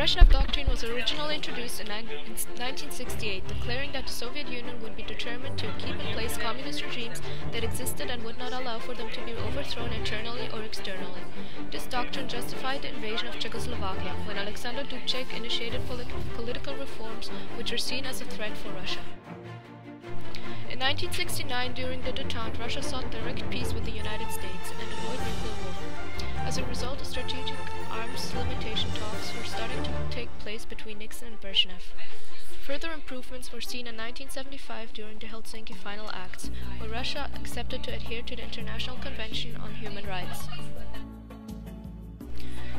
Brezhnev Doctrine was originally introduced in 1968, declaring that the Soviet Union would be determined to keep in place communist regimes that existed and would not allow for them to be overthrown internally or externally. This doctrine justified the invasion of Czechoslovakia, when Alexander Dubček initiated political reforms which were seen as a threat for Russia. In 1969, during the détente, Russia sought direct peace with the United States and avoid nuclear war. As a result, strategic arms limitation talks were starting to take place between Nixon and Brezhnev. Further improvements were seen in 1975 during the Helsinki Final Acts, where Russia accepted to adhere to the International Convention on Human Rights.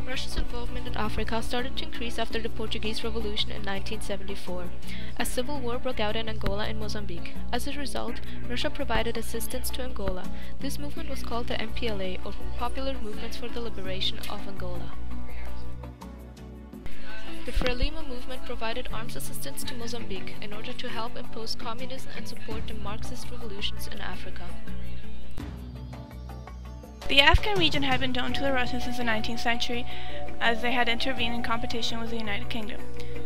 Russia's involvement in Africa started to increase after the Portuguese Revolution in 1974, as civil war broke out in Angola and Mozambique. As a result, Russia provided assistance to Angola. This movement was called the MPLA, or Popular Movements for the Liberation of Angola. The Frelimo movement provided arms assistance to Mozambique in order to help impose communism and support the Marxist revolutions in Africa. The Afghan region had been known to the Russians since the 19th century, as they had intervened in competition with the United Kingdom.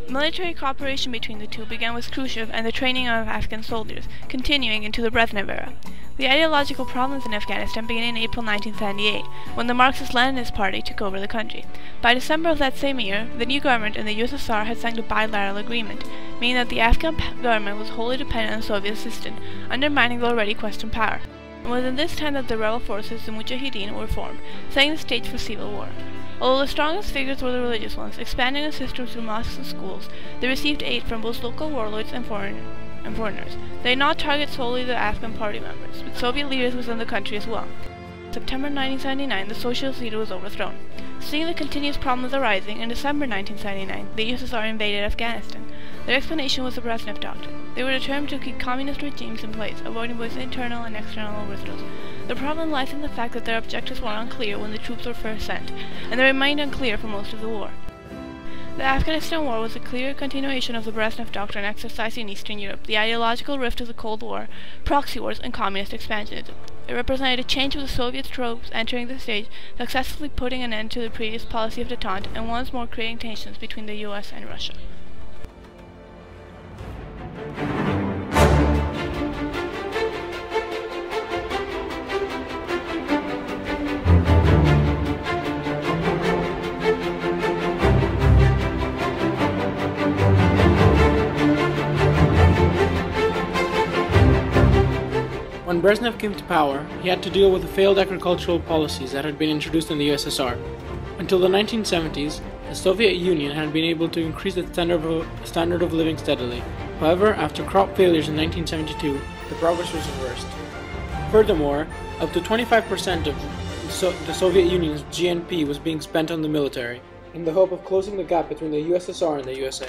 Military cooperation between the two began with Khrushchev and the training of Afghan soldiers, continuing into the Brezhnev era. The ideological problems in Afghanistan began in April 1978, when the Marxist-Leninist Party took over the country. By December of that same year, the new government in the USSR had signed a bilateral agreement, meaning that the Afghan government was wholly dependent on Soviet assistance, undermining the already questioned power. It was in this time that the rebel forces, the Mujahideen, were formed, setting the stage for civil war. Although the strongest figures were the religious ones, expanding the system through mosques and schools, they received aid from both local warlords and foreigners. They did not target solely the Afghan party members, but Soviet leaders within the country as well. In September 1979, the socialist leader was overthrown. Seeing the continuous problems arising, in December 1979, the USSR invaded Afghanistan. Their explanation was the Brezhnev Doctrine. They were determined to keep communist regimes in place, avoiding both internal and external overthrows. The problem lies in the fact that their objectives were unclear when the troops were first sent, and they remained unclear for most of the war. The Afghanistan War was a clear continuation of the Brezhnev Doctrine exercised in Eastern Europe, the ideological rift of the Cold War, proxy wars, and communist expansionism. It represented a change with the Soviet troops entering the stage, successfully putting an end to the previous policy of détente and once more creating tensions between the US and Russia. When Brezhnev came to power, he had to deal with the failed agricultural policies that had been introduced in the USSR. Until the 1970s, the Soviet Union had been able to increase its standard of living steadily. However, after crop failures in 1972, the progress was reversed. Furthermore, up to 25% of the Soviet Union's GNP was being spent on the military, in the hope of closing the gap between the USSR and the USA.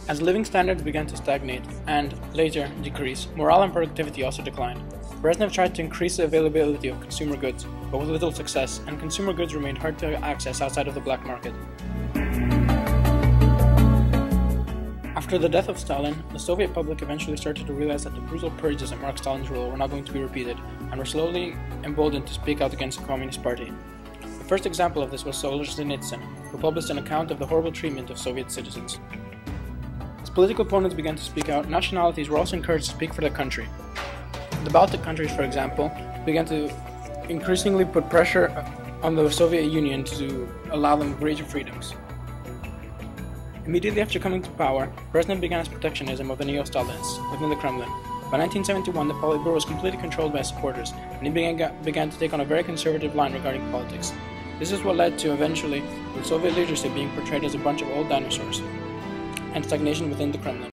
As living standards began to stagnate and, later, decrease, morale and productivity also declined. Brezhnev tried to increase the availability of consumer goods, but with little success, and consumer goods remained hard to access outside of the black market. After the death of Stalin, the Soviet public eventually started to realize that the brutal purges that marked Stalin's rule were not going to be repeated, and were slowly emboldened to speak out against the Communist Party. The first example of this was Solzhenitsyn, who published an account of the horrible treatment of Soviet citizens. As political opponents began to speak out, nationalities were also encouraged to speak for their country. The Baltic countries, for example, began to increasingly put pressure on the Soviet Union to allow them greater freedoms. Immediately after coming to power, Brezhnev began his protectionism of the neo-Stalinists within the Kremlin. By 1971, the Politburo was completely controlled by his supporters, and he began to take on a very conservative line regarding politics. This is what led to, eventually, the Soviet leadership being portrayed as a bunch of old dinosaurs, and stagnation within the Kremlin.